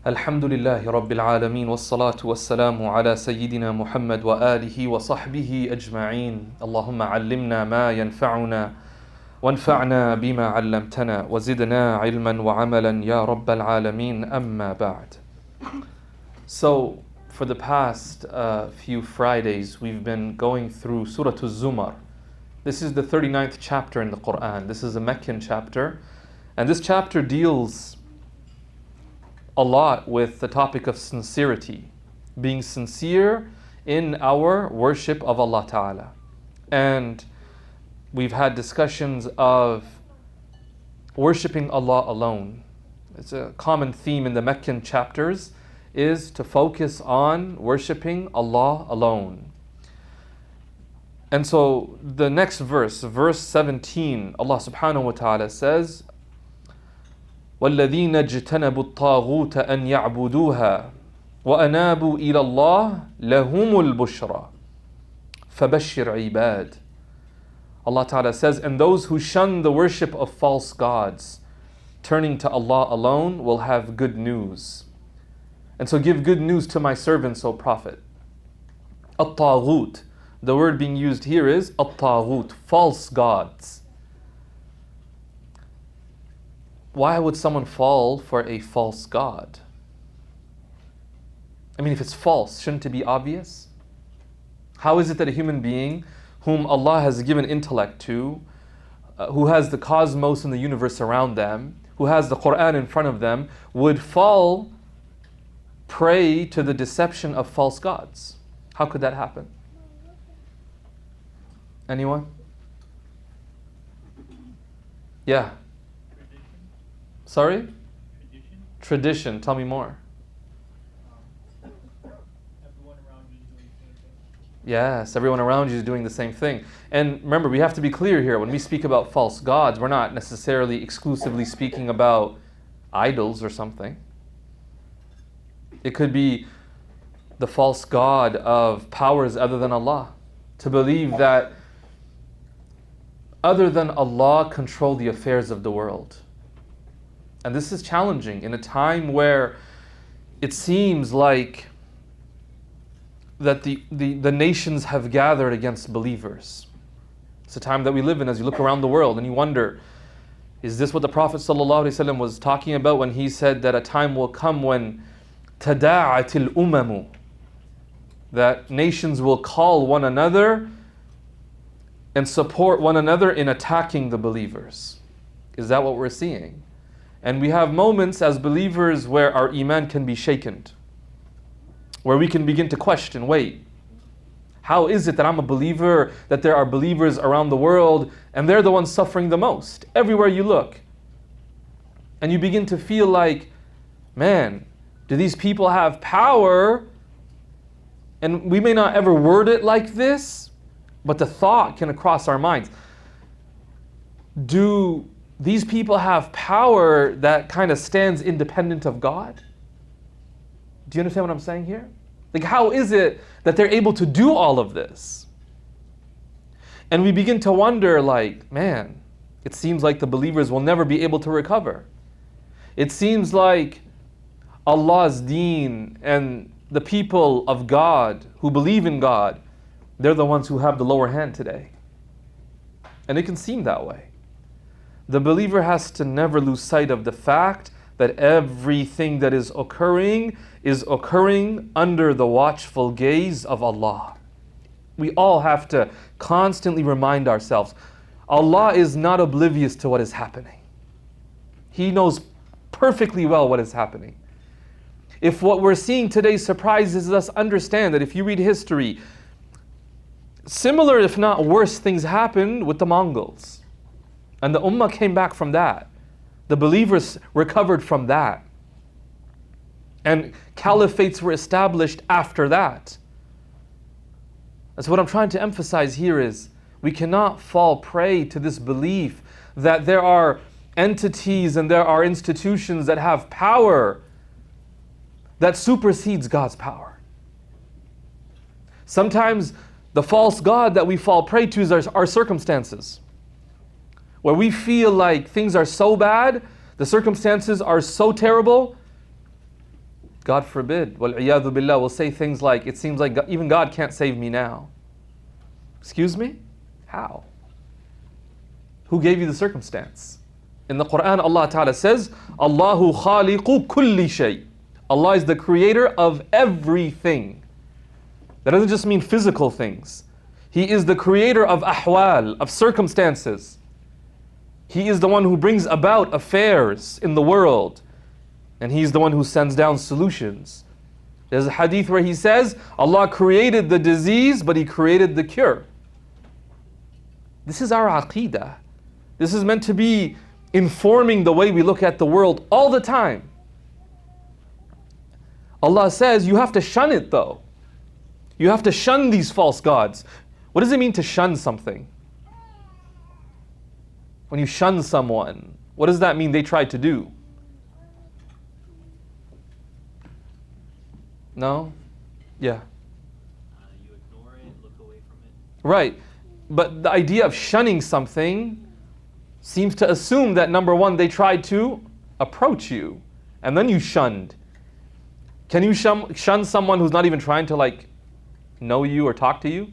الحمد لله رب العالمين والصلاة والسلام على سيدنا محمد وآله وصحبه أجمعين اللهم علمنا ما ينفعنا وانفعنا بما علمتنا وزدنا علما وعملا يا رب العالمين أما بعد. So for the past few Fridays we've been going through Surah Zumar. This is the 39th chapter in the Quran. This is a Meccan chapter, and this chapter deals a lot with the topic of sincerity, being sincere in our worship of Allah Ta'ala. And we've had discussions of worshiping Allah alone. It's a common theme in the Meccan chapters is to focus on worshiping Allah alone. And so the next verse, verse 17, Allah Subhanahu wa Ta'ala says, وَالَّذِينَ اجْتَنَبُوا الطَّاغُوتَ أَنْ يَعْبُدُوهَا وَأَنَابُوا إِلَى اللَّهِ لَهُمُ الْبُشْرَى فَبَشِّرْ عِبَادٍ. Allah Ta'ala says, and those who shun the worship of false gods, turning to Allah alone, will have good news. And so give good news to my servants, O Prophet. At-Taghut, the word being used here is At-Taghut, false gods. Why would someone fall for a false god? I mean, if it's false, shouldn't it be obvious? How is it that a human being whom Allah has given intellect to, who has the cosmos and the universe around them, who has the Quran in front of them, would fall prey to the deception of false gods? How could that happen? Anyone? Yeah. Sorry? Tradition. Tell me more. Everyone around you is doing the same thing. Yes, everyone around you is doing the same thing. And remember, we have to be clear here. When we speak about false gods, we're not necessarily exclusively speaking about idols or something. It could be the false god of powers other than Allah. To believe that other than Allah control the affairs of the world. And this is challenging in a time where it seems like that the nations have gathered against believers. It's a time that we live in as you look around the world and you wonder, is this what the Prophet ﷺ was talking about when he said that a time will come when تَدَاعَتِ الْأُمَمُ, that nations will call one another and support one another in attacking the believers? Is that what we're seeing? And we have moments as believers where our iman can be shaken, where we can begin to question, wait, how is it that I'm a believer, that there are believers around the world, and they're the ones suffering the most, everywhere you look? And you begin to feel like, man, do these people have power? And we may not ever word it like this, but the thought can cross our minds. Do these people have power that kind of stands independent of God? Do you understand what I'm saying here? Like, how is it that they're able to do all of this? And we begin to wonder, like, man, it seems like the believers will never be able to recover. It seems like Allah's deen and the people of God who believe in God, they're the ones who have the lower hand today. And it can seem that way. The believer has to never lose sight of the fact that everything that is occurring under the watchful gaze of Allah. We all have to constantly remind ourselves, Allah is not oblivious to what is happening. He knows perfectly well what is happening. If what we're seeing today surprises us, understand that if you read history, similar if not worse things happened with the Mongols. And the Ummah came back from that. The believers recovered from that. And caliphates were established after that. And so what I'm trying to emphasize here is we cannot fall prey to this belief that there are entities and there are institutions that have power that supersedes God's power. Sometimes the false god that we fall prey to is our circumstances. Where we feel like things are so bad, the circumstances are so terrible, God forbid, wal-iyadhu billah, will say things like, it seems like even God can't save me now. Excuse me? How? Who gave you the circumstance? In the Quran, Allah Ta'ala says, Allahu khaliqu kulli shay. Allah is the creator of everything. That doesn't just mean physical things. He is the creator of ahwal, of circumstances. He is the one who brings about affairs in the world. And He's the one who sends down solutions. There's a hadith where He says, Allah created the disease, but He created the cure. This is our aqeedah. This is meant to be informing the way we look at the world all the time. Allah says you have to shun it though. You have to shun these false gods. What does it mean to shun something? When you shun someone, what does that mean they tried to do? No? Yeah. You ignore it, look away from it. Right. But the idea of shunning something seems to assume that number one, they tried to approach you and then you shunned. Can you shun someone who's not even trying to know you or talk to you?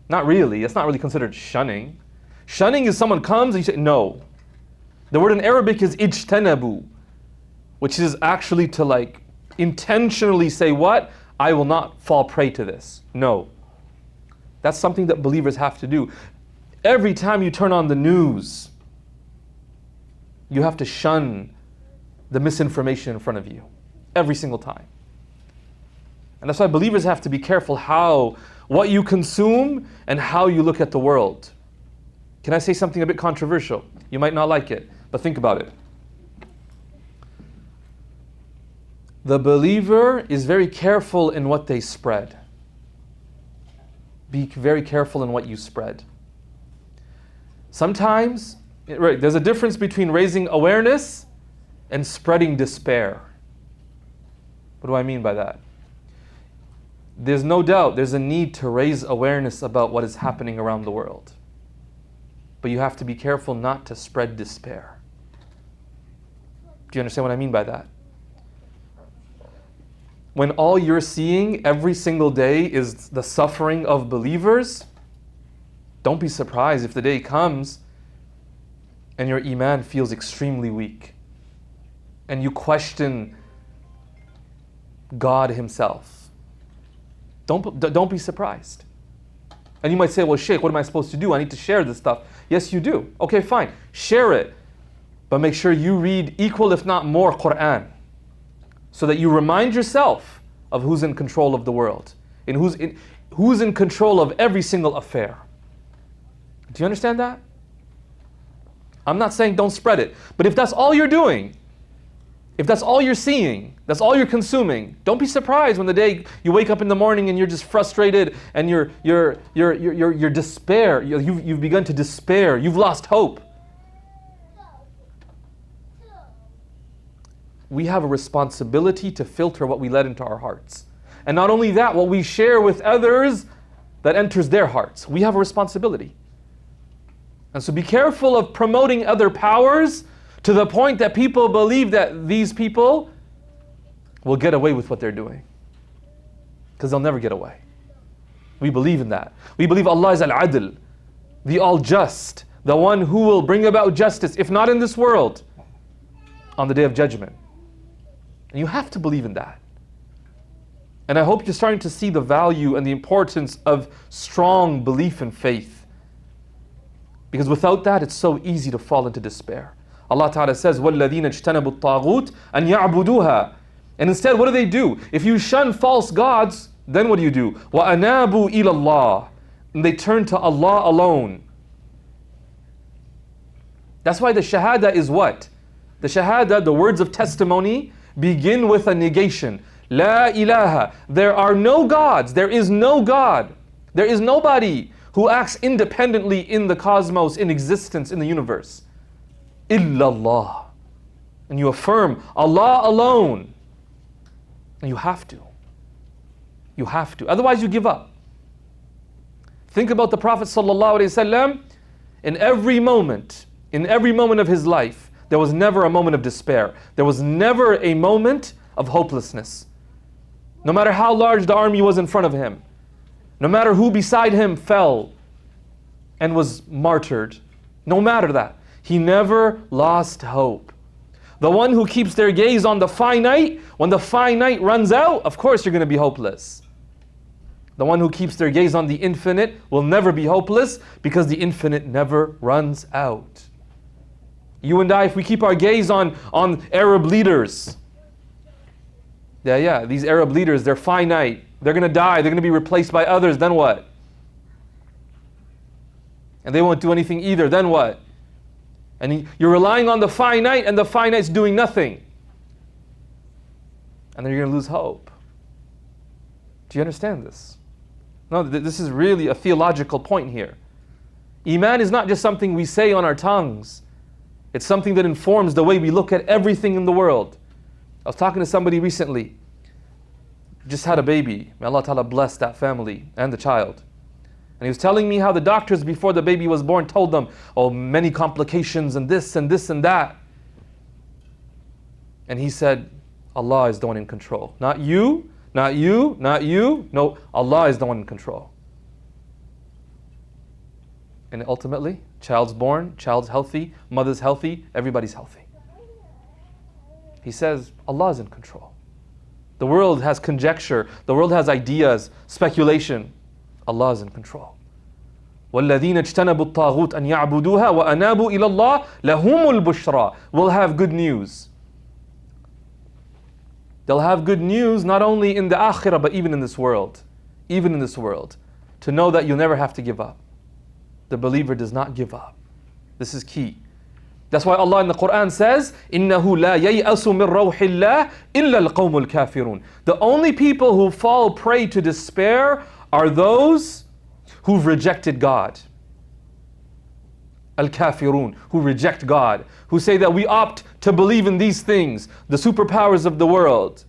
Not really. It's not really considered shunning. Shunning is someone comes and you say no. The word in Arabic is ijtanabu, which is actually to intentionally say what? I will not fall prey to this. No. That's something that believers have to do. Every time you turn on the news, you have to shun the misinformation in front of you. Every single time. And that's why believers have to be careful what you consume and how you look at the world. Can I say something a bit controversial? You might not like it, but think about it. The believer is very careful in what they spread. Be very careful in what you spread. Sometimes, right, there's a difference between raising awareness and spreading despair. What do I mean by that? There's no doubt there's a need to raise awareness about what is happening around the world. But you have to be careful not to spread despair. Do you understand what I mean by that? When all you're seeing every single day is the suffering of believers, don't be surprised if the day comes and your iman feels extremely weak and you question God Himself. Don't be surprised. And you might say, well, Shaykh, what am I supposed to do? I need to share this stuff. Yes, you do. Okay, fine. Share it. But make sure you read equal, if not more, Quran. So that you remind yourself of who's in control of the world. And who's in control of every single affair. Do you understand that? I'm not saying don't spread it. But if that's all you're doing, if that's all you're seeing, that's all you're consuming, don't be surprised when the day you wake up in the morning and you're just frustrated and you're despair. You've begun to despair. You've lost hope. We have a responsibility to filter what we let into our hearts. And not only that, what we share with others that enters their hearts. We have a responsibility. And so be careful of promoting other powers to the point that people believe that these people will get away with what they're doing. Because they'll never get away. We believe in that. We believe Allah is Al-Adl, the All-Just, the one who will bring about justice, if not in this world, on the Day of Judgment. And you have to believe in that. And I hope you're starting to see the value and the importance of strong belief and faith. Because without that, it's so easy to fall into despair. Allah Ta'ala says, وَالَّذِينَ اجْتَنَبُوا الطَّاغُوتِ أَنْ يَعْبُدُوهَا. And instead, what do? If you shun false gods, then what do? وَأَنَابُوا إِلَى اللَّهِ. And they turn to Allah alone. That's why the shahada is what? The shahada, the words of testimony, begin with a negation. La ilaha. There are no gods. There is no God. There is nobody who acts independently in the cosmos, in existence, in the universe. Illallah. And you affirm Allah alone. And you have to. You have to. Otherwise you give up. Think about the Prophet ﷺ. In every moment of his life, there was never a moment of despair. There was never a moment of hopelessness. No matter how large the army was in front of him, no matter who beside him fell and was martyred, no matter that, he never lost hope. The one who keeps their gaze on the finite, when the finite runs out, of course you're going to be hopeless. The one who keeps their gaze on the infinite will never be hopeless because the infinite never runs out. You and I, if we keep our gaze on Arab leaders, these Arab leaders, they're finite. They're going to die. They're going to be replaced by others. Then what? And they won't do anything either. Then what? And you're relying on the finite, and the finite's doing nothing. And then you're going to lose hope. Do you understand this? No, this is really a theological point here. Iman is not just something we say on our tongues. It's something that informs the way we look at everything in the world. I was talking to somebody recently, just had a baby. May Allah Ta'ala bless that family and the child. And he was telling me how the doctors before the baby was born told them, oh, many complications and this and this and that. And he said, Allah is the one in control. Not you, not you, not you. No, Allah is the one in control. And ultimately, child's born, child's healthy, mother's healthy, everybody's healthy. He says, Allah is in control. The world has conjecture, the world has ideas, speculation. Allah is in control. وَالَّذِينَ اجْتَنَبُوا الطَّاغُوتَ أَنْ يَعْبُدُوهَا وَأَنَابُوا إِلَى اللَّهِ لَهُمُ الْبُشْرَى. Will have good news. They'll have good news not only in the akhirah but even in this world. Even in this world. To know that you'll never have to give up. The believer does not give up. This is key. That's why Allah in the Quran says, إِنَّهُ لَا يَيْأَسُ مِن رَوْحِ اللَّهِ إِلَّا الْقَوْمُ الْكَافِرُونَ. The only people who fall prey to despair are those who've rejected God. Al-Kafirun, who reject God, who say that we opt to believe in these things, the superpowers of the world.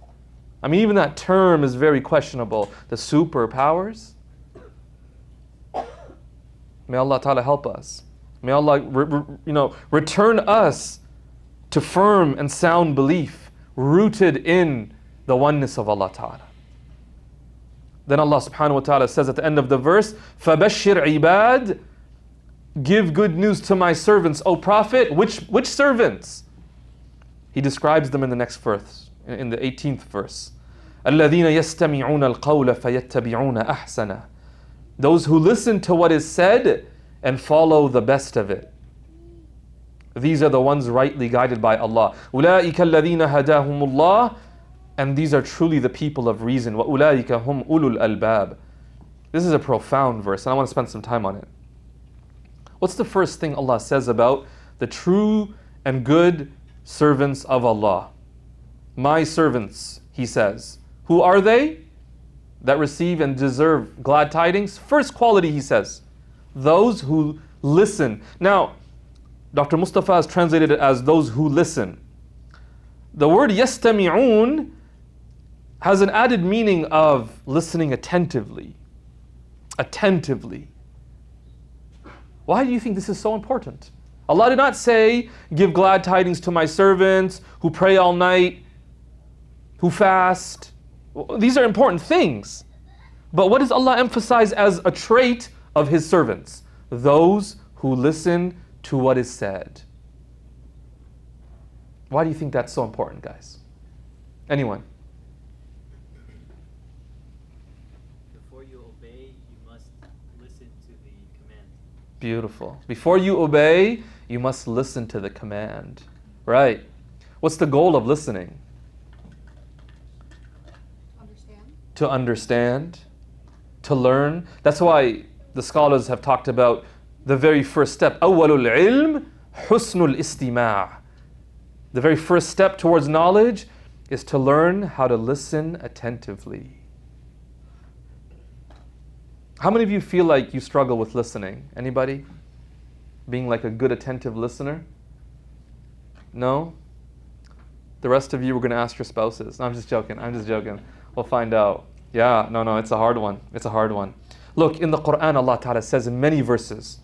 I mean, even that term is very questionable. The superpowers? May Allah Ta'ala help us. May Allah return us to firm and sound belief, rooted in the oneness of Allah Ta'ala. Then Allah Subhanahu wa Ta'ala says at the end of the verse, فَبَشِّرْ عِبَادٍ. Give good news to my servants, O Prophet. Which servants? He describes them in the next verse, in the 18th verse. الَّذِينَ يَسْتَمِعُونَ الْقَوْلَ فَيَتَّبِعُونَ أَحْسَنَهُ. Those who listen to what is said and follow the best of it. These are the ones rightly guided by Allah. أُولَٰئِكَ الَّذِينَ هَدَاهُمُ اللَّهُ. And these are truly the people of reason. وَأُولَٰئِكَ هُمْ أُولُو الْأَلْبَابِ. This is a profound verse, and I want to spend some time on it. What's the first thing Allah says about the true and good servants of Allah? My servants, He says. Who are they? That receive and deserve glad tidings. First quality, He says, those who listen. Now, Dr. Mustafa has translated it as those who listen. The word yastami'un has an added meaning of listening attentively. Attentively. Why do you think this is so important? Allah did not say, give glad tidings to my servants who pray all night, who fast. These are important things. But what does Allah emphasize as a trait of His servants? Those who listen to what is said. Why do you think that's so important, guys? Anyone? Before you obey, you must listen to the command. Beautiful. Before you obey, you must listen to the command. Right. What's the goal of listening? To understand, to learn. That's why the scholars have talked about the very first step. أول العلم حسن الاستماع. The very first step towards knowledge is to learn how to listen attentively. How many of you feel like you struggle with listening? Anybody? Being like a good attentive listener? No? The rest of you, we're going to ask your spouses. No, I'm just joking. We'll find out. Yeah, no, it's a hard one. It's a hard one. Look, in the Quran, Allah Ta'ala says in many verses,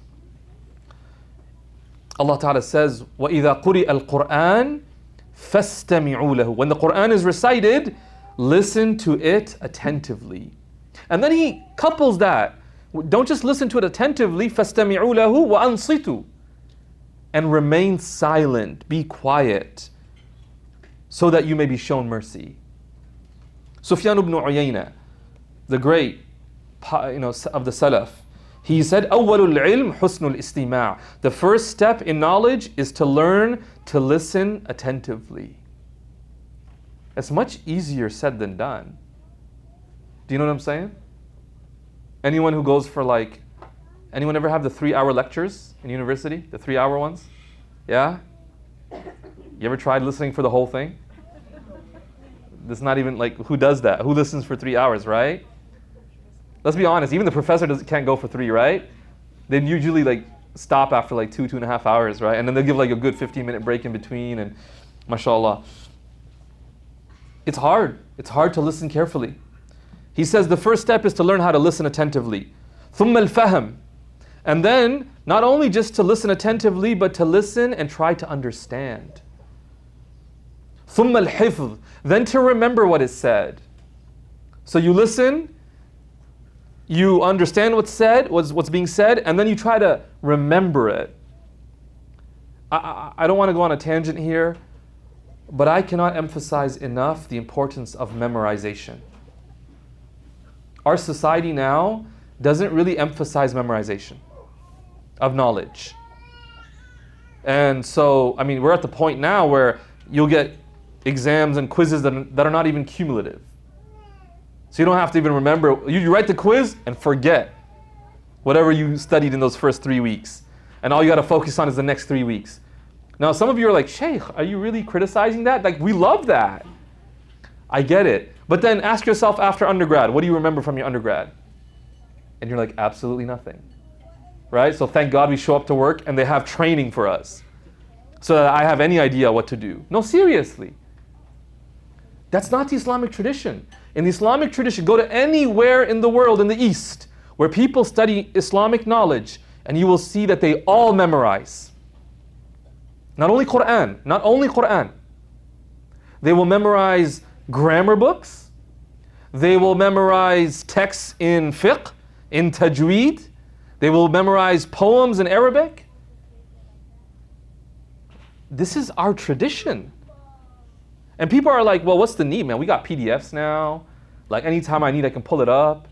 Allah Ta'ala says, وَإِذَا قُرِئَ الْقُرْآنِ فَاسْتَمِعُوا لَهُ. When the Quran is recited, listen to it attentively. And then he couples that. Don't just listen to it attentively. فَاسْتَمِعُوا لَهُ وَأَنصِتُوا. And remain silent, be quiet, so that you may be shown mercy. Sufyan ibn Uyayna, the great of the Salaf, he said, أَوَّلُ الْعِلْمِ حُسْنُ الْإِسْتِمَاعِ. The first step in knowledge is to learn to listen attentively. It's much easier said than done. Do you know what I'm saying? Anyone who goes for anyone ever have the 3-hour lectures in university? The 3-hour ones? Yeah? You ever tried listening for the whole thing? It's not even who does that? Who listens for 3 hours, right? Let's be honest, even the professor can't go for 3, right? They usually stop after 2.5 hours, right? And then they'll give a good 15-minute break in between, and mashallah. It's hard. It's hard to listen carefully. He says the first step is to learn how to listen attentively. ثُمَّ الْفَهَمِ. And then, not only just to listen attentively, but to listen and try to understand. ثُمَّ الْحِفْظ. Then to remember what is said. So you listen, you understand what's said, what's being said, and then you try to remember it. I don't want to go on a tangent here, but I cannot emphasize enough the importance of memorization. Our society now doesn't really emphasize memorization of knowledge. And so, we're at the point now where you'll get exams and quizzes that are not even cumulative. So you don't have to even remember. You write the quiz and forget whatever you studied in those first 3 weeks. And all you got to focus on is the next 3 weeks. Now, some of you are like, Shaykh, are you really criticizing that? We love that. I get it. But then ask yourself after undergrad, what do you remember from your undergrad? And you're like, absolutely nothing. Right? So thank God we show up to work and they have training for us so that I have any idea what to do. No, seriously. That's not the Islamic tradition. In the Islamic tradition, go to anywhere in the world in the East where people study Islamic knowledge, and you will see that they all memorize. Not only Quran. They will memorize grammar books. They will memorize texts in fiqh, in tajweed. They will memorize poems in Arabic. This is our tradition. And people are like, well, what's the need, man? We got PDFs now. Anytime I need, I can pull it up.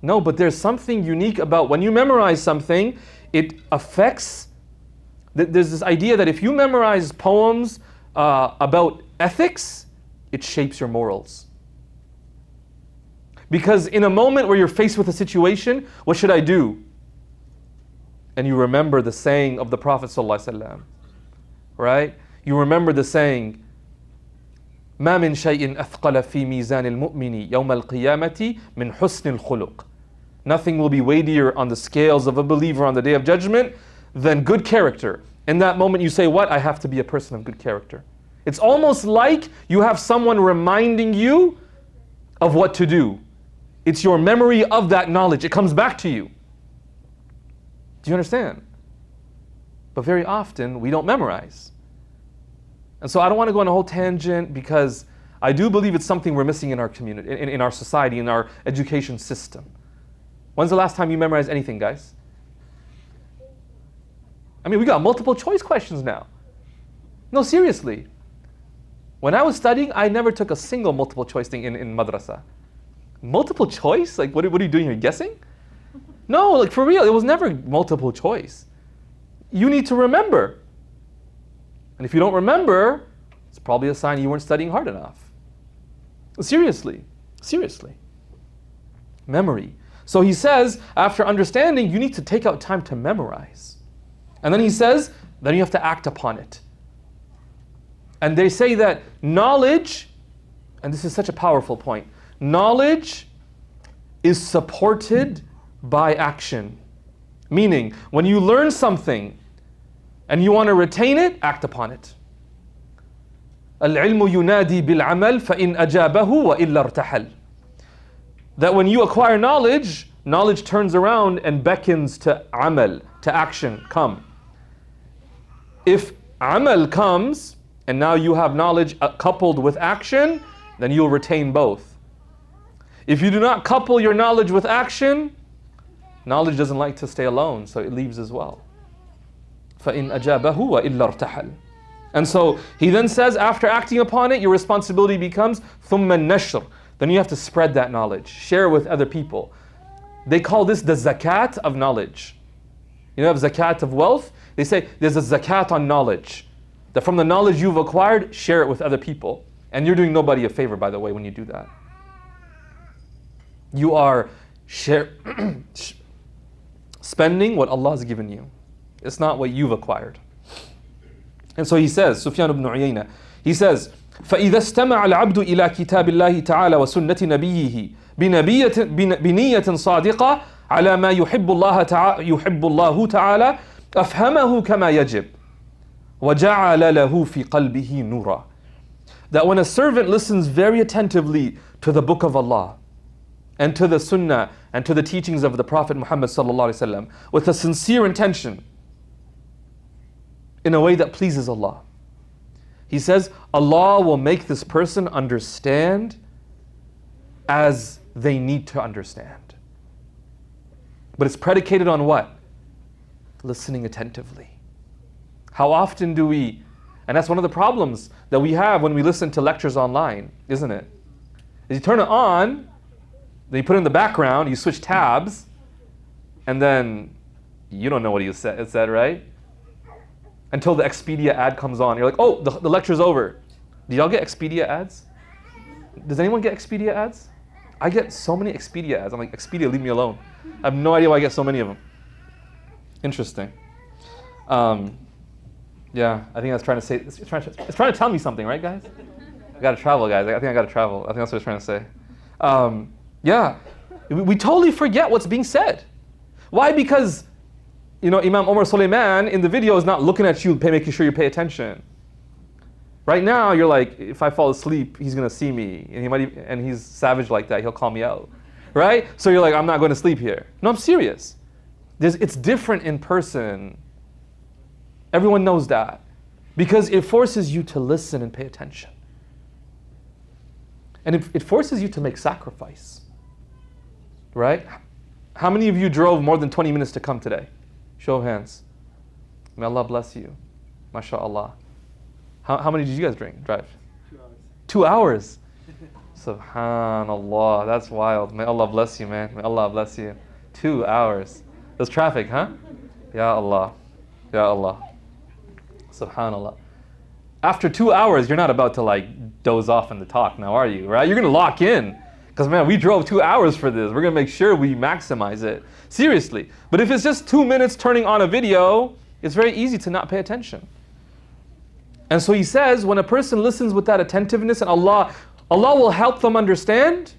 No, but there's something unique about when you memorize something, it affects. There's this idea that if you memorize poems about ethics, it shapes your morals. Because in a moment where you're faced with a situation, what should I do? And you remember the saying of the Prophet ﷺ, right? You remember the saying, ما من شيء أثقل في ميزان المؤمن يوم القيامة من حسن الخلق. Nothing will be weightier on the scales of a believer on the Day of Judgment than good character. In that moment you say, what? I have to be a person of good character. It's almost like you have someone reminding you of what to do. It's your memory of that knowledge. It comes back to you. Do you understand? But very often we don't memorize. And so I don't want to go on a whole tangent because I do believe it's something we're missing in our community, in our society, in our education system. When's the last time you memorized anything, guys? We got multiple choice questions now. No, seriously. When I was studying, I never took a single multiple choice thing in madrasa. Multiple choice? What are you doing here, guessing? No, for real, it was never multiple choice. You need to remember. And if you don't remember, it's probably a sign you weren't studying hard enough. Seriously. Memory. So he says, after understanding, you need to take out time to memorize. And then he says, then you have to act upon it. And they say that knowledge, and this is such a powerful point, knowledge is supported by action. Meaning, when you learn something and you want to retain it, act upon it. العلم ينادي بالعمل فإن أجابه وإلا ارتحل. That when you acquire knowledge, knowledge turns around and beckons to amal, to action, come. If amal comes, and now you have knowledge coupled with action, then you'll retain both. If you do not couple your knowledge with action, knowledge doesn't like to stay alone, so it leaves as well. فَإِنْ أَجَابَهُ وَإِلَّا ارْتَحَلَ. And so he then says, after acting upon it, your responsibility becomes ثُمَّ النَّشْرِ. Then you have to spread that knowledge, share with other people. They call this the zakat of knowledge. You know, zakat of wealth? They say there's a zakat on knowledge. That from the knowledge you've acquired, share it with other people. And you're doing nobody a favor, by the way, when you do that. You are spending what Allah has given you. It's not what you've acquired. And so he says, Sufyan ibn Uyayna, he says, فإذا استمع العبد إلى كتاب الله تعالى وسنة نبيه بنية صادقة على ما يحب الله تعالى أفهمه كما يجب وجعل له في قلبه نورا. That when a servant listens very attentively to the book of Allah and to the sunnah and to the teachings of the Prophet Muhammad sallallahu alaihi wasallam with a sincere intention in a way that pleases Allah, he says, Allah will make this person understand as they need to understand. But it's predicated on what? Listening attentively. How often do we, and that's one of the problems that we have when we listen to lectures online, isn't it? Is you turn it on, then you put it in the background, you switch tabs, and then you don't know what it said, right? Until the Expedia ad comes on. You're like, oh, the lecture's over. Do y'all get Expedia ads? Does anyone get Expedia ads? I get so many Expedia ads. I'm like, Expedia, leave me alone. I have no idea why I get so many of them. Interesting. Yeah, I think that's trying to say, it's trying to tell me something, right, guys? I gotta travel, guys. I think I gotta travel. I think that's what it's trying to say. Yeah, we totally forget what's being said. Why? Because, you know, Imam Omar Suleiman in the video is not looking at you, making sure you pay attention. Right now, you're like, if I fall asleep, he's gonna see me, and he's savage like that. He'll call me out, right? So you're like, I'm not going to sleep here. No, I'm serious. It's different in person. Everyone knows that, because it forces you to listen and pay attention, and it forces you to make sacrifice, right? How many of you drove more than 20 minutes to come today? Show of hands. May Allah bless you. MashaAllah. How many did you guys drive? 2 hours. 2 hours. Subhanallah. That's wild. May Allah bless you, man. May Allah bless you. 2 hours. There's traffic, huh? Ya Allah. Ya Allah. Subhanallah. After 2 hours, you're not about to like doze off in the talk now, are you? Right? You're going to lock in. Because, man, we drove 2 hours for this. We're going to make sure we maximize it. Seriously. But if it's just 2 minutes turning on a video, it's very easy to not pay attention. And so he says, when a person listens with that attentiveness, and Allah will help them understand,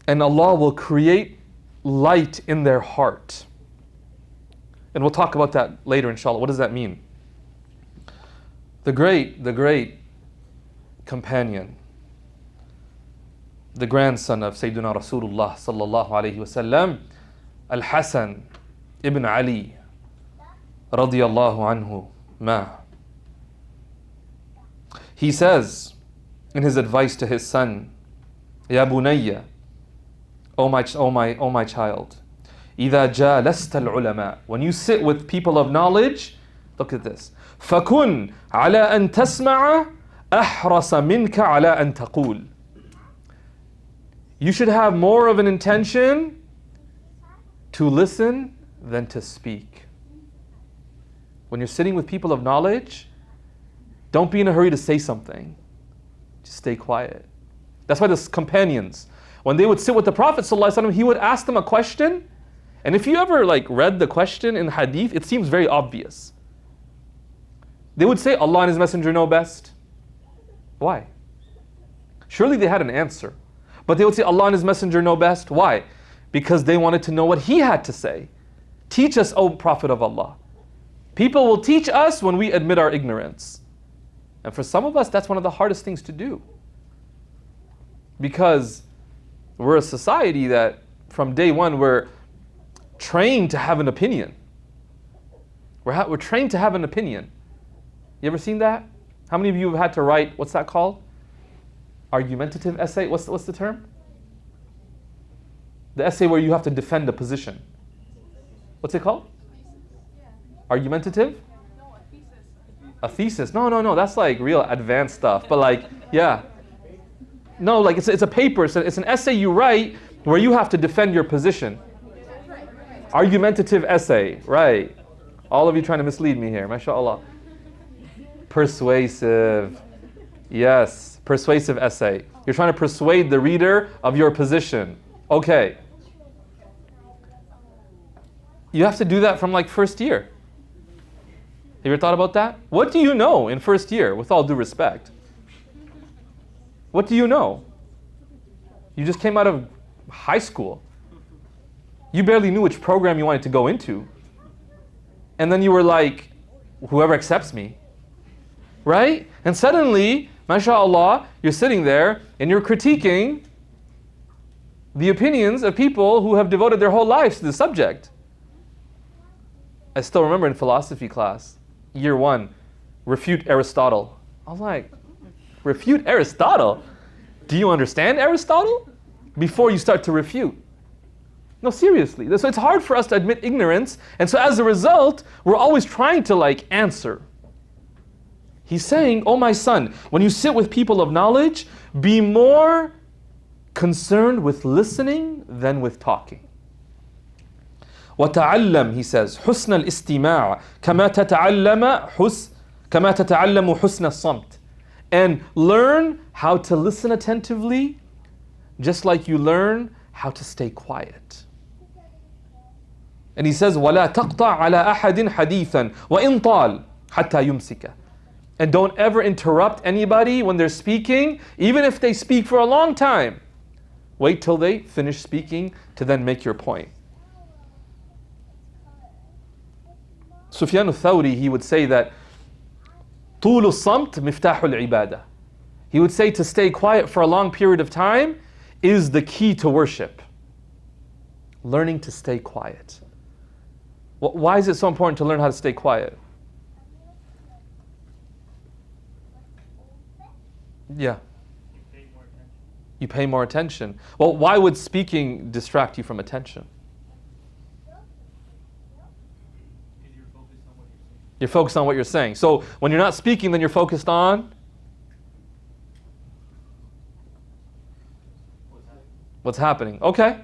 and Allah will create light in their heart. And we'll talk about that later, inshallah. What does that mean? The great companion, the grandson of Sayyidina Rasulullah sallallahu alayhi wasallam, Al-Hasan ibn Ali radiyallahu anhu ma. He says in his advice to his son, Ya bunayya, O my child, إِذَا جَالَسْتَ الْعُلَمَاء, when you sit with people of knowledge, look at this, فَكُنْ عَلَىٰ أَن تَسْمَعَ أَحْرَصَ مِنْكَ عَلَىٰ أَن تَقُولَ. You should have more of an intention to listen than to speak. When you're sitting with people of knowledge, don't be in a hurry to say something. Just stay quiet. That's why the companions, when they would sit with the Prophet ﷺ, he would ask them a question, and if you ever read the question in hadith, it seems very obvious. They would say, Allah and His Messenger know best. Why? Surely they had an answer. But they would say, Allah and His Messenger know best. Why? Because they wanted to know what He had to say. Teach us, O Prophet of Allah. People will teach us when we admit our ignorance. And for some of us, that's one of the hardest things to do. Because we're a society that from day one, we're trained to have an opinion. We're trained to have an opinion. You ever seen that? How many of you have had to write, what's that called? Argumentative essay? What's the term? The essay where you have to defend a position. What's it called? Argumentative? A thesis. No. That's like real advanced stuff. But like, yeah. No, like it's a paper. It's an essay you write where you have to defend your position. Argumentative essay. Right. All of you trying to mislead me here. MashaAllah. Persuasive. Yes. Persuasive essay. You're trying to persuade the reader of your position. Okay. You have to do that from like first year. Have you ever thought about that? What do you know in first year, with all due respect? What do you know? You just came out of high school. You barely knew which program you wanted to go into. And then you were like, whoever accepts me. Right? And suddenly, mashallah, you're sitting there and you're critiquing the opinions of people who have devoted their whole lives to the subject. I still remember in philosophy class, year 1, refute Aristotle. I was like, refute Aristotle? Do you understand Aristotle? Before you start to refute. No, seriously. So it's hard for us to admit ignorance. And so as a result, we're always trying to like answer. He's saying, oh my son, when you sit with people of knowledge, be more concerned with listening than with talking. وتعلم, he says, حسن الاستماع كما تتعلم حسن الصمت. And learn how to listen attentively, just like you learn how to stay quiet. And he says, ولا تقطع على أحد حديثا وإن طال حتى يمسك. And don't ever interrupt anybody when they're speaking, even if they speak for a long time. Wait till they finish speaking to then make your point. Sufyan al-Thawri, he would say that طول الصمت مفتاح العبادة. He would say to stay quiet for a long period of time is the key to worship. Learning to stay quiet. Why is it so important to learn how to stay quiet? Yeah. You pay more attention. Well, why would speaking distract you from attention? You're focused on what you're saying. So when you're not speaking, then you're focused on what's happening. Okay.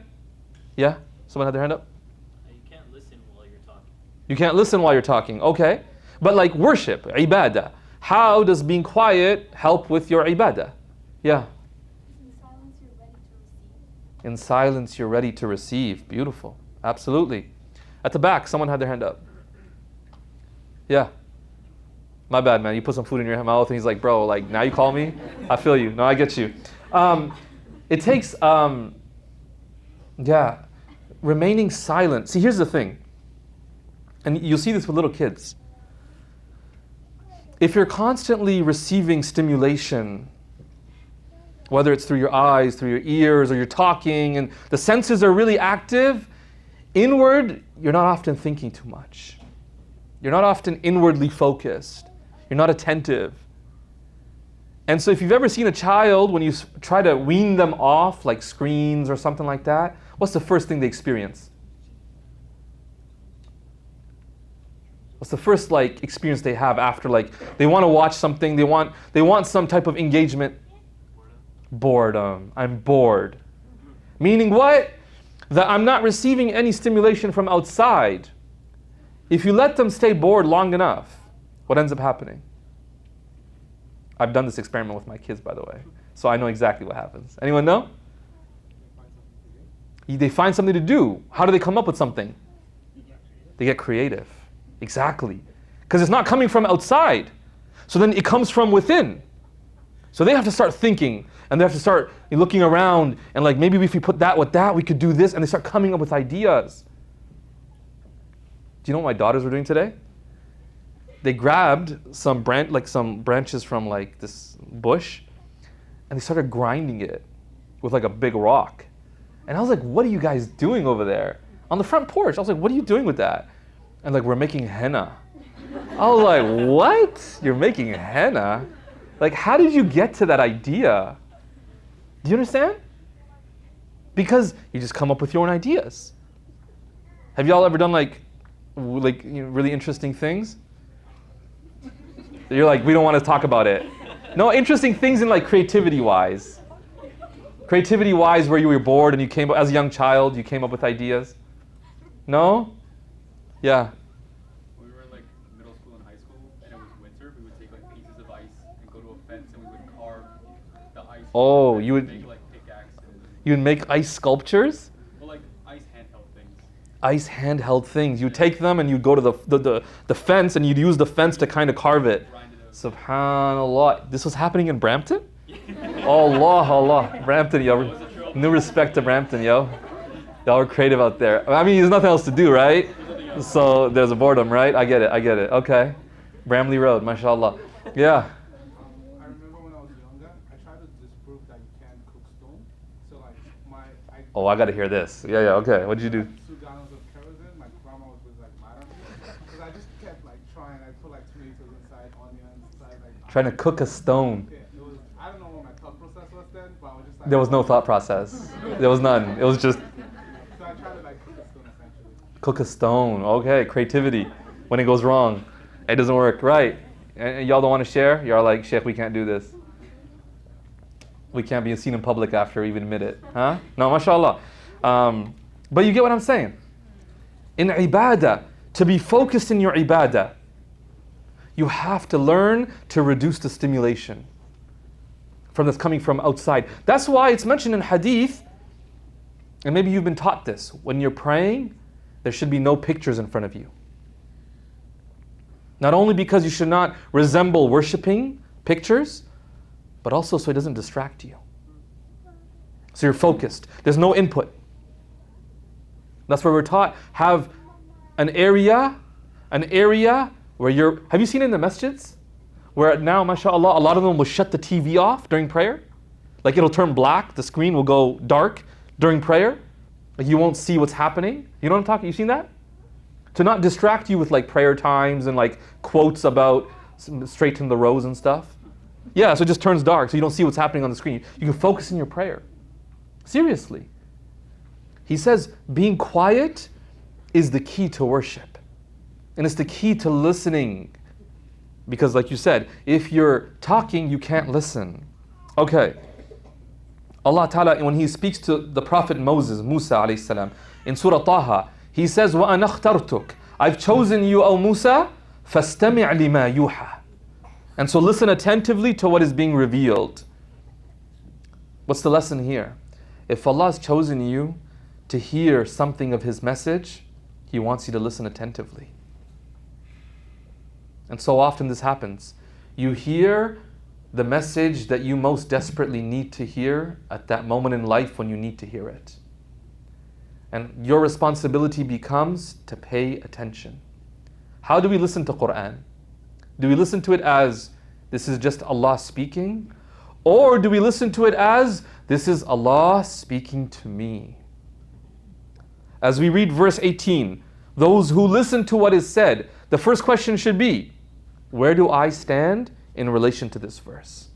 Yeah? Someone had their hand up? You can't listen while you're talking. You can't listen while you're talking. Okay. But like worship, ibadah. How does being quiet help with your ibadah? Yeah. In silence, you're ready to receive. Beautiful. Absolutely. At the back, someone had their hand up. Yeah. My bad, man. You put some food in your mouth and he's like, bro, like, now you call me? I feel you. No, I get you. It takes, remaining silent. See, here's the thing. And you'll see this with little kids. If you're constantly receiving stimulation, whether it's through your eyes, through your ears, or you're talking, and the senses are really active, inward, you're not often thinking too much. You're not often inwardly focused. You're not attentive. And so if you've ever seen a child, when you try to wean them off, like screens or something like that, what's the first thing they experience? What's the first like experience they have after like they want to watch something, they want some type of engagement? Boredom. I'm bored. Meaning what? That I'm not receiving any stimulation from outside. If you let them stay bored long enough, what ends up happening? I've done this experiment with my kids, by the way, so I know exactly what happens. Anyone know? They find something to do. How do they come up with something? They get creative. Exactly. Because it's not coming from outside. So then it comes from within. So they have to start thinking, and they have to start looking around, and like maybe if we put that with that, we could do this, and they start coming up with ideas. Do you know what my daughters were doing today? They grabbed some branches from like this bush, and they started grinding it with like a big rock. And I was like, what are you guys doing over there? On the front porch. I was like, what are you doing with that? And like, we're making henna. I was like, what? You're making henna? Like, how did you get to that idea? Do you understand? Because you just come up with your own ideas. Have y'all ever done like really interesting things? You're like, we don't want to talk about it. No, interesting things in like creativity-wise. Creativity-wise, where you were bored and you came up, as a young child, you came up with ideas. No? Yeah. When we were in like middle school and high school, and it was winter, we would take like pieces of ice and go to a fence, and we would carve the ice. Oh, and you would make like pickaxes. you would make ice sculptures? Well, like ice handheld things. Ice handheld things. You take them and you go to the fence and you'd use the fence to kind of carve it. Grind it out. Subhanallah. This was happening in Brampton? Allah. Brampton, yo. New respect to Brampton, yo. Y'all are creative out there. I mean, there's nothing else to do, right? So there's a boredom, right? I get it. Okay. Bramley Road, mashallah. Yeah. I remember when I was younger, I tried to disprove that you can cook stone. So like Oh, I got to hear this. Yeah, okay. What did you do? 2 gallons of kerosene. My grandma was like mad at me because I just kept like trying. I put like tomatoes inside, onions inside, like Trying to cook a stone. Yeah, it was. I don't know what my thought process was then, but I was just like. There was no thought process. There was none. It was just So I tried to like cook a stone essentially. cook a stone. Okay, creativity. When it goes wrong, it doesn't work. Right. And y'all don't want to share? You're like, Shaykh, we can't do this. We can't be seen in public after we even admit it. Huh? No, mashallah. But you get what I'm saying? In ibadah, to be focused in your ibadah, you have to learn to reduce the stimulation from that's coming from outside. That's why it's mentioned in hadith, and maybe you've been taught this, when you're praying, there should be no pictures in front of you. Not only because you should not resemble worshiping pictures, but also so it doesn't distract you. So you're focused. There's no input. That's where we're taught, have an area where you're, have you seen it in the masjids? Where now, mashallah, a lot of them will shut the TV off during prayer. Like it'll turn black, the screen will go dark during prayer. Like you won't see what's happening. You know what I'm talking, you seen that? To not distract you with like prayer times and like quotes about straighten the rows and stuff. Yeah, so it just turns dark so you don't see what's happening on the screen. You can focus in your prayer. Seriously. He says being quiet is the key to worship. And it's the key to listening. Because like you said, if you're talking, you can't listen. Okay. Allah Ta'ala, when He speaks to the Prophet Moses, Musa alayhi salam, in Surah Taha, He says, وَأَنَا اخْتَرْتُكَ I've chosen you, O Musa, فَاسْتَمِعْ لِمَا يُوحَى And so listen attentively to what is being revealed. What's the lesson here? If Allah has chosen you to hear something of His message, He wants you to listen attentively. And so often this happens. You hear the message that you most desperately need to hear at that moment in life when you need to hear it. And your responsibility becomes to pay attention. How do we listen to Quran? Do we listen to it as this is just Allah speaking? Or do we listen to it as this is Allah speaking to me? As we read verse 18, those who listen to what is said, the first question should be, where do I stand in relation to this verse?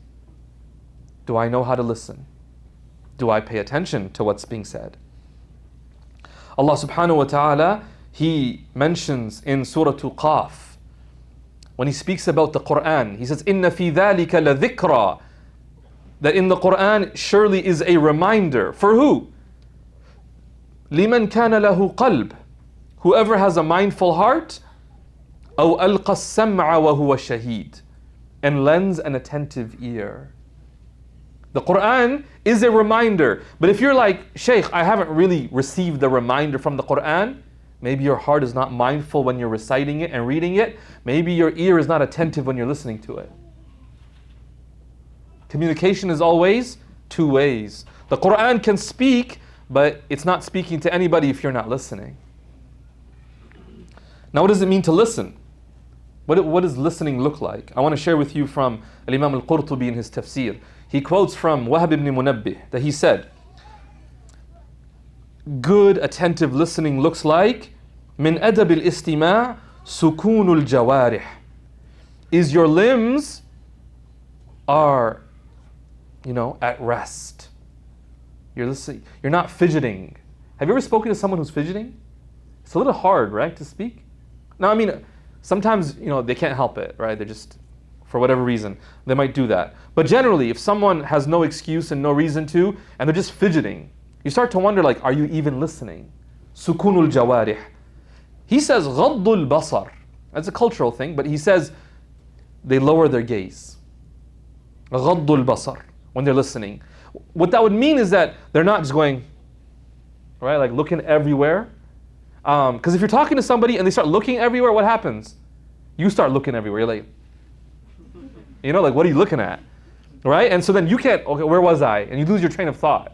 Do I know how to listen? Do I pay attention to what's being said? Allah subhanahu wa ta'ala, He mentions in Surah Qaf, when He speaks about the Quran, He says, إِنَّ فِي ذَلِكَ لَذِكْرًا That in the Quran surely is a reminder. For who? لِمَنْ كَانَ لَهُ قَلْبٌ Whoever has a mindful heart, أَوْ أَلْقَى السَّمْعَ وَهُوَ شَهِيدٌ And lends an attentive ear. The Quran is a reminder. But if you're like, Shaykh, I haven't really received the reminder from the Quran, maybe your heart is not mindful when you're reciting it and reading it. Maybe your ear is not attentive when you're listening to it. Communication is always 2 ways. The Quran can speak, but it's not speaking to anybody if you're not listening. Now, what does it mean to listen? What does listening look like? I want to share with you from Imam al-Qurtubi in his tafsir. He quotes from Wahb ibn Munabbih that he said, good attentive listening looks like من أدب الاستماع سكون الجوارح is your limbs are, at rest. You're listening. You're not fidgeting. Have you ever spoken to someone who's fidgeting? It's a little hard, right, to speak? Now, I mean, sometimes, they can't help it, right? They're just, for whatever reason, they might do that. But generally, if someone has no excuse and no reason to, and they're just fidgeting, you start to wonder, like, are you even listening? Sukunul jawarih. He says, ghaddul basar. That's a cultural thing, but he says they lower their gaze. Ghaddul basar, when they're listening. What that would mean is that they're not just going, right, like looking everywhere. Because if you're talking to somebody and they start looking everywhere, what happens? You start looking everywhere. You're like, like, what are you looking at? Right? And so then you can't, okay, where was I? And you lose your train of thought.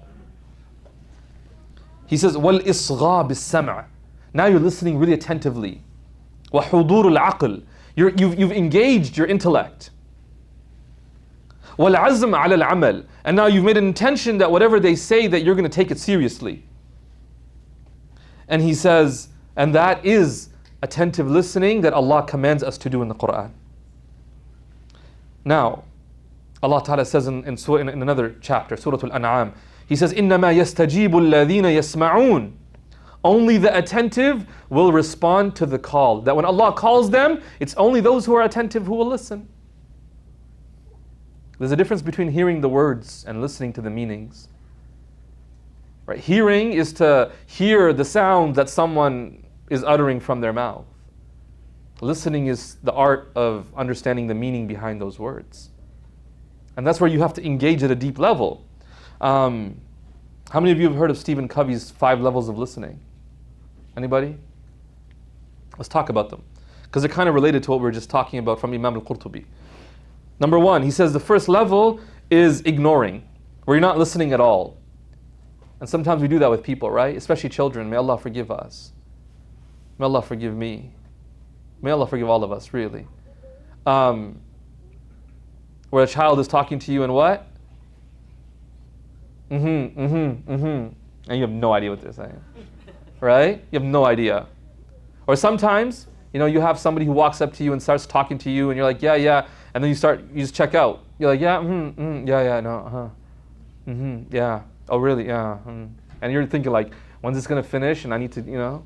He says, وَالْإِصْغَى بِالسَّمْعِ. Now you're listening really attentively. وَحُضُورُ الْعَقْلِ. You've engaged your intellect. وَالْعَزْمَ عَلَى الْعَمَلِ. And now you've made an intention that whatever they say, that you're going to take it seriously. And he says, and that is attentive listening that Allah commands us to do in the Quran. Now, Allah Ta'ala says in another chapter, Surah Al-An'am, He says, إِنَّمَا يَسْتَجِيبُ الَّذِينَ يَسْمَعُونَ. Only the attentive will respond to the call. That when Allah calls them, it's only those who are attentive who will listen. There's a difference between hearing the words and listening to the meanings. Right? Hearing is to hear the sound that someone is uttering from their mouth. Listening is the art of understanding the meaning behind those words. And that's where you have to engage at a deep level. How many of you have heard of Stephen Covey's 5 levels of listening? Anybody? Let's talk about them. Because they're kind of related to what we were just talking about from Imam al-Qurtubi. Number 1, he says the first level is ignoring, where you're not listening at all. And sometimes we do that with people, right? Especially children. May Allah forgive us. May Allah forgive me. May Allah forgive all of us, really. Where a child is talking to you and what? And you have no idea what they're saying. Right? You have no idea. Or sometimes, you have somebody who walks up to you and starts talking to you and you're like, yeah. And then you just check out. You're like, yeah, no, yeah. Oh, really? Yeah. And you're thinking like, when's this going to finish? And I need to,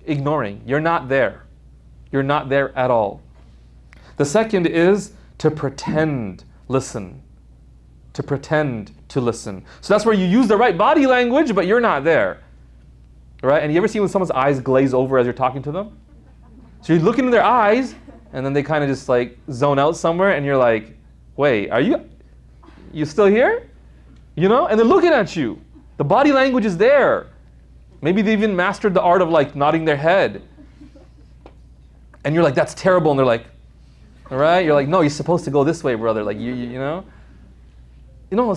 ignoring. You're not there. You're not there at all. The second is to pretend listen. To pretend to listen. So that's where you use the right body language, but you're not there. Right? And you ever see when someone's eyes glaze over as you're talking to them? So you're looking in their eyes, and then they kind of just like zone out somewhere, and you're like, wait, are you still here? And they're looking at you. The body language is there. Maybe they even mastered the art of like nodding their head. And you're like, that's terrible. And they're like, all right? You're like, no, you're supposed to go this way, brother. Like,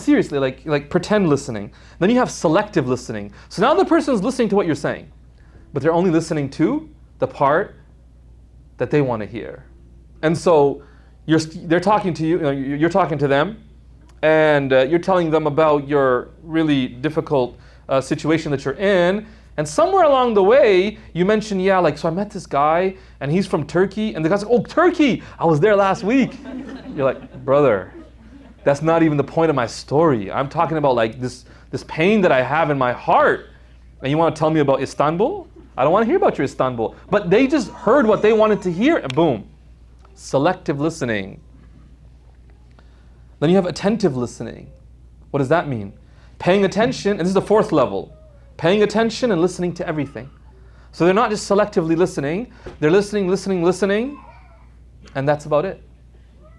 seriously, like pretend listening. Then you have selective listening. So now the person is listening to what you're saying, but they're only listening to the part that they want to hear. And so they're talking to you, you're talking to them, and you're telling them about your really difficult situation that you're in. And somewhere along the way, you mention, so I met this guy, and he's from Turkey. And the guy's like, oh, Turkey! I was there last week. You're like, brother, that's not even the point of my story. I'm talking about like this pain that I have in my heart. And you want to tell me about Istanbul? I don't want to hear about your Istanbul. But they just heard what they wanted to hear, and boom. Selective listening. Then you have attentive listening. What does that mean? Paying attention, and this is the 4th level. Paying attention and listening to everything. So they're not just selectively listening. They're listening, and that's about it.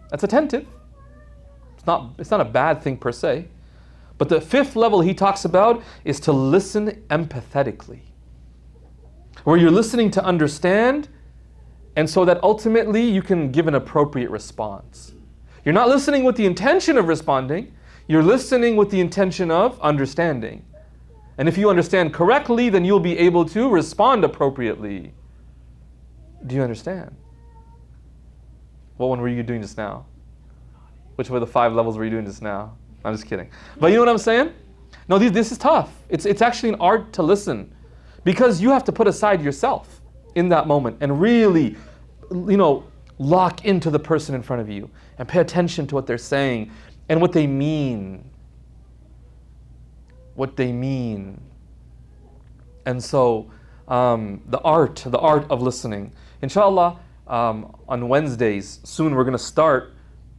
That's attentive. It's not a bad thing per se. But the 5th level he talks about is to listen empathetically. Where you're listening to understand, and so that ultimately you can give an appropriate response. You're not listening with the intention of responding. You're listening with the intention of understanding. And if you understand correctly, then you'll be able to respond appropriately. Do you understand? What one were you doing just now? Which were the 5 levels were you doing just now? I'm just kidding. But you know what I'm saying? No, this is tough. It's actually an art to listen. Because you have to put aside yourself in that moment and really, lock into the person in front of you and pay attention to what they're saying and what they mean. What they mean. And so the art of listening. Inshallah, on Wednesdays, soon we're going to start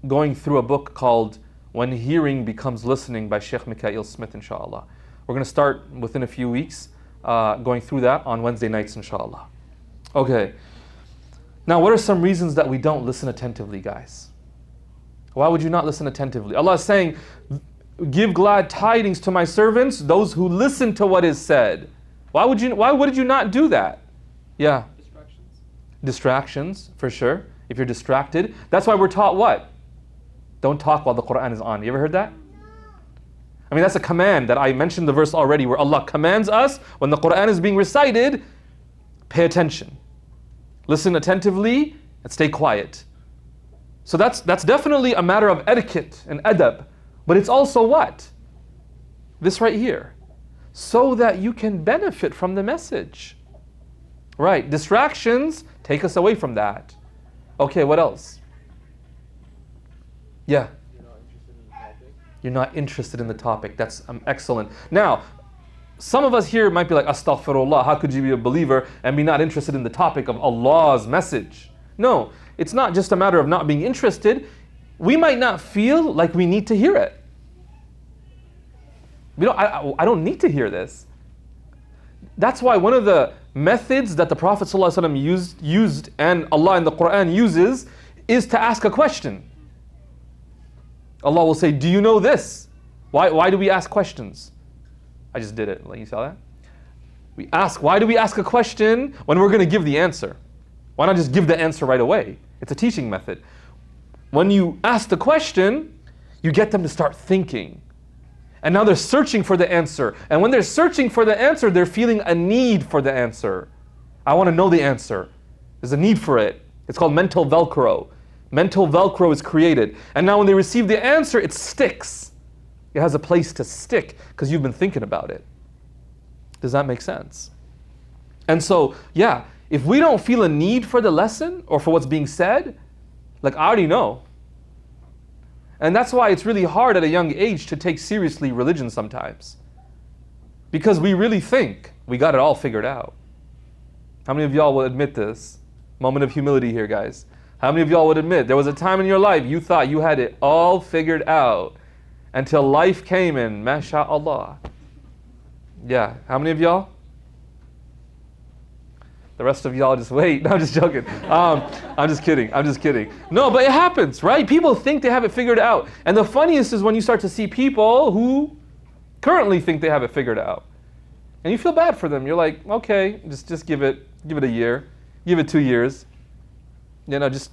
going through a book called When Hearing Becomes Listening by Shaykh Mikhail Smith, inshallah. We're going to start within a few weeks going through that on Wednesday nights, inshallah. Okay. Now, what are some reasons that we don't listen attentively, guys? Why would you not listen attentively? Allah is saying, give glad tidings to my servants, those who listen to what is said. Why would you not do that? Yeah. Distractions. Distractions, for sure. If you're distracted. That's why we're taught what? Don't talk while the Quran is on. You ever heard that? I mean, that's a command that I mentioned the verse already where Allah commands us when the Quran is being recited, pay attention. Listen attentively and stay quiet. So that's definitely a matter of etiquette and adab. But it's also what? This right here. So that you can benefit from the message. Right, distractions take us away from that. Okay, what else? Yeah. You're not interested in the topic. That's excellent. Now, some of us here might be like, astaghfirullah, how could you be a believer and be not interested in the topic of Allah's message? No, it's not just a matter of not being interested. We might not feel like we need to hear it. I don't need to hear this. That's why one of the methods that the Prophet ﷺ used and Allah in the Quran uses is to ask a question. Allah will say, do you know this? Why do we ask questions? I just did it. Like, you saw that? Why do we ask a question when we're going to give the answer? Why not just give the answer right away? It's a teaching method. When you ask the question, you get them to start thinking. And now they're searching for the answer. And when they're searching for the answer, they're feeling a need for the answer. I want to know the answer. There's a need for it. It's called mental Velcro. Mental Velcro is created. And now when they receive the answer, it sticks. It has a place to stick because you've been thinking about it. Does that make sense? And so, yeah, if we don't feel a need for the lesson or for what's being said, like I already know. And that's why it's really hard at a young age to take seriously religion sometimes. Because we really think we got it all figured out. How many of y'all will admit this? Moment of humility here, guys. How many of y'all would admit there was a time in your life you thought you had it all figured out until life came in, masha'Allah. Yeah, how many of y'all? The rest of y'all just wait. No, I'm just joking. I'm just kidding. No, but it happens, right? People think they have it figured out. And the funniest is when you start to see people who currently think they have it figured out. And you feel bad for them. You're like, okay, just give it a year. Give it 2 years. You know, just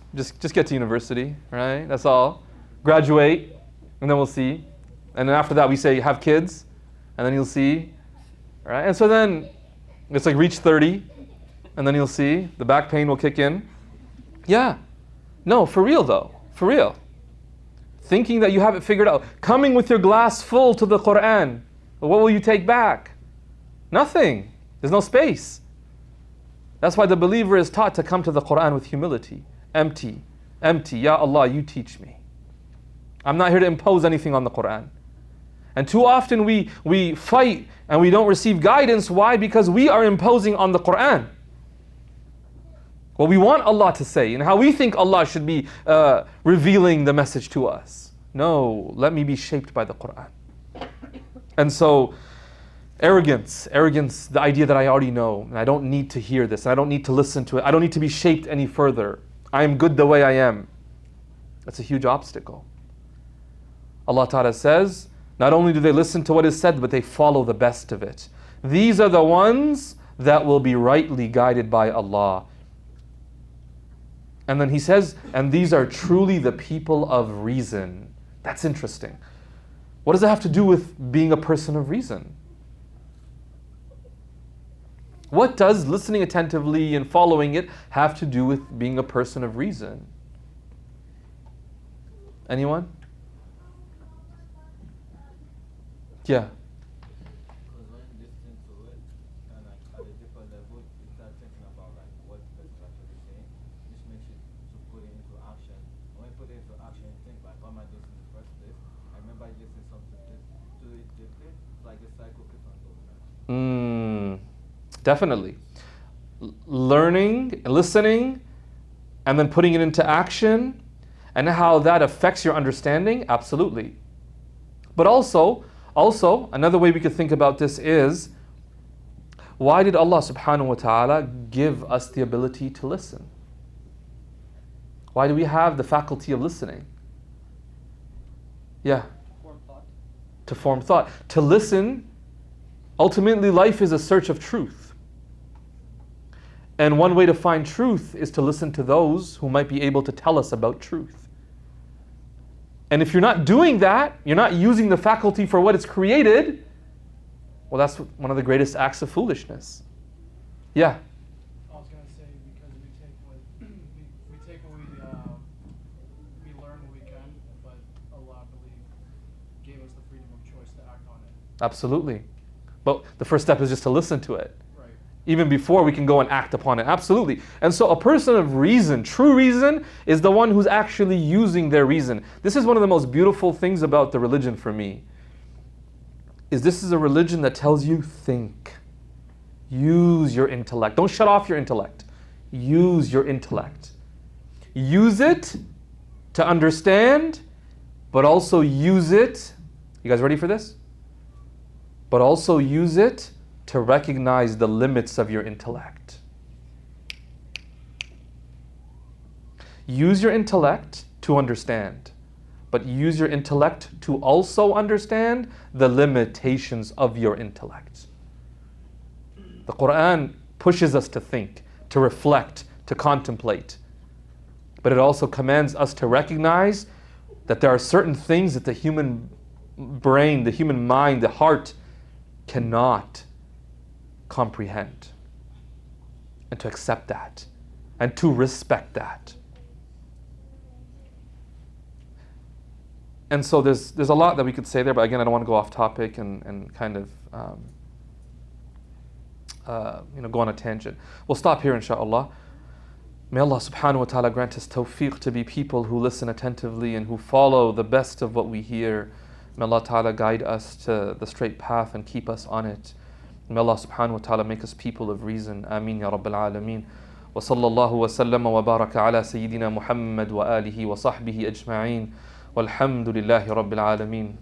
get to university, right? That's all. Graduate, and then we'll see. And then after that we say, have kids, and then you'll see. Right? And so then it's like reach 30, and then you'll see the back pain will kick in. Yeah. No, for real though. For real. Thinking that you have it figured out. Coming with your glass full to the Quran. What will you take back? Nothing. There's no space. That's why the believer is taught to come to the Quran with humility. Empty. Ya Allah, you teach me. I'm not here to impose anything on the Quran. And too often we fight and we don't receive guidance. Why? Because we are imposing on the Quran what we want Allah to say and how we think Allah should be revealing the message to us. No, let me be shaped by the Quran. And so, arrogance, the idea that I already know and I don't need to hear this and I don't need to listen to it. I don't need to be shaped any further. I am good the way I am. That's a huge obstacle. Allah Ta'ala says, not only do they listen to what is said, but they follow the best of it. These are the ones that will be rightly guided by Allah. And then he says, and these are truly the people of reason. That's interesting. What does it have to do with being a person of reason? What does listening attentively and following it have to do with being a person of reason? Anyone? Yeah. Because when you listen to it, and like at a deeper level, you start thinking about like what the person is actually saying, which makes it to put it into Definitely. Learning, listening, and then putting it into action, and how that affects your understanding, absolutely. But also, another way we could think about this is, why did Allah subhanahu wa ta'ala give us the ability to listen? Why do we have the faculty of listening? Yeah. Form thought. To form thought. To listen, ultimately life is a search of truth. And one way to find truth is to listen to those who might be able to tell us about truth. And if you're not doing that, you're not using the faculty for what it's created, well, that's one of the greatest acts of foolishness. Yeah. I was gonna say because we take what we learn what we can, but Allah, I believe, gave us the freedom of choice to act on it. Absolutely. But the first step is just to listen to it. Right. Even before we can go and act upon it. Absolutely. And so a person of reason, true reason, is the one who's actually using their reason. This is one of the most beautiful things about the religion for me. This is a religion that tells you think. Use your intellect. Don't shut off your intellect. Use your intellect. Use it to understand, but also use it. You guys ready for this? But also use it to recognize the limits of your intellect. Use your intellect to understand, but use your intellect to also understand the limitations of your intellect. The Quran pushes us to think, to reflect, to contemplate. But it also commands us to recognize that there are certain things that the human brain, the human mind, the heart cannot comprehend. And to accept that. And to respect that. And so there's a lot that we could say there, but again, I don't want to go off topic and kind of go on a tangent. We'll stop here, inshaAllah. May Allah subhanahu wa ta'ala grant us tawfiq to be people who listen attentively and who follow the best of what we hear. May Allah ta'ala guide us to the straight path and keep us on it. May Allah subhanahu wa ta'ala make us people of reason. Ameen ya Rabbil Alameen. Wa sallallahu wa sallama wa baraka ala Sayyidina Muhammad wa alihi wa sahbihi ajma'een. Walhamdulillahi Rabbil Alameen.